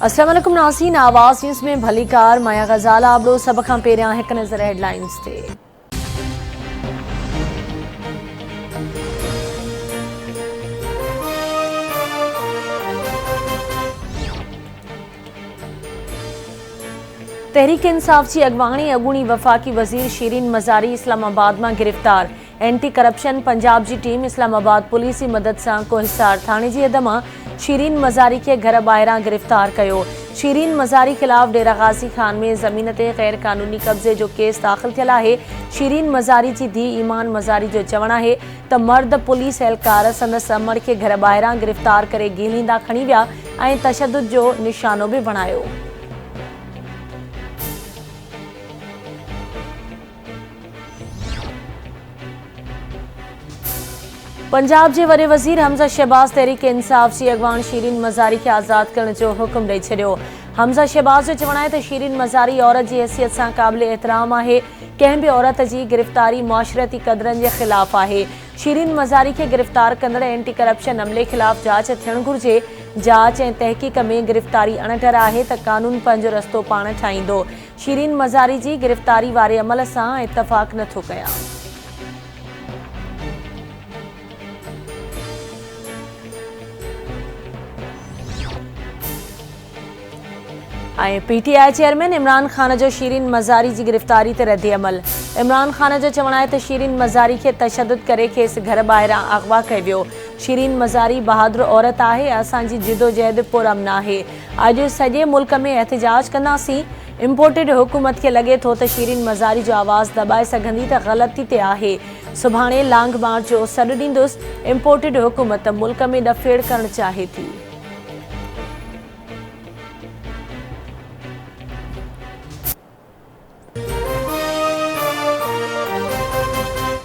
अस्सलाम वालेकुम नाज़रीन, आवाज़ न्यूज़ में भली कार माया गज़ाला आबड़ो सब खां पहिरियां हिकु नज़र हेडलाइंस ते। तहरीक इंसाफ की अगवानी अॻूणी वफ़ाक़ी वज़ीर शीरीन मज़ारी इस्लामाबाद में गिरफ़्तार। एंटी करप्शन पंजाब की टीम इस्लामाबाद पुलिस की मदद से कोहिसार थाने की हद में शीरीन मज़ारी के घर ॿाहिरां गिरफ़्तार किया। शीरीन मज़ारी खिलाफ डेरा गाज़ी खान में ज़मीन ते गैर कानूनी कब्ज़े जो केस दाख़िल थियल है। शीरीन मज़ारी की धी ईमान मज़ारी जो चवण है तो मर्द पुलिस एहलकार संदस अमर के घर ॿाहिरां गिरफ़्तार करे गीलींदा खणी विया ऐं तशद्दुद जो निशानो भी बणायो। पंजाब के वडे वज़ीर हमज़ा शहबाज तहरीक इंसाफ की अगवान शीरीन मज़ारी के आज़ाद करने जो हुक्म ॾेई छॾियो। हमज़ा शहबाज जो चवण है तो शीरीन मज़ारी औरत की हैसियत से काबिल एहतराम है। कंहिं भी औरत की गिरफ़्तारी मुआशरती कदरन के खिलाफ है। शीरीन मज़ारी के गिरफ़्तार कंदड़ एंटी करप्शन अमले खिलाफ जांच थियण घुर्जे। जांच ऐं तहक़ीक़ में गिरफ़्तारी अणटर है तो कानून पंहिंजो रस्तो पाण ठाहींदो। शीरीन मज़ारी की गिरफ़्तारी वारे अमल से इतफ़ाक़ नथो कयां। पीटीआई चेयरमैन इमरान खान जो शीरीन मज़ारी की गिरफ़्तारी ते रद्द अमल। इमरान खान जो चवण है तो शीरीन मज़ारी के तशद्दुद करे खेस घर ॿाहिरां अगवा किया वियो। शीरीन मज़ारी बहादुर औरत है, असांजी जिदोजहद पुरअमन है। अॼु सॼे मुल्क में एहतजाज कंदासीं। इम्पोर्टेड हुकूमत के लगे तो शीरीन मज़ारी जो आवाज़ दबाए सघंदी तो ग़लती ते आहे। सुभाणे लॉन्ग मार्च जो सॾु ॾींदुसि। इम्पोर्टेड हुकूमत मुल्क में डफेड़ करण चाहे थी।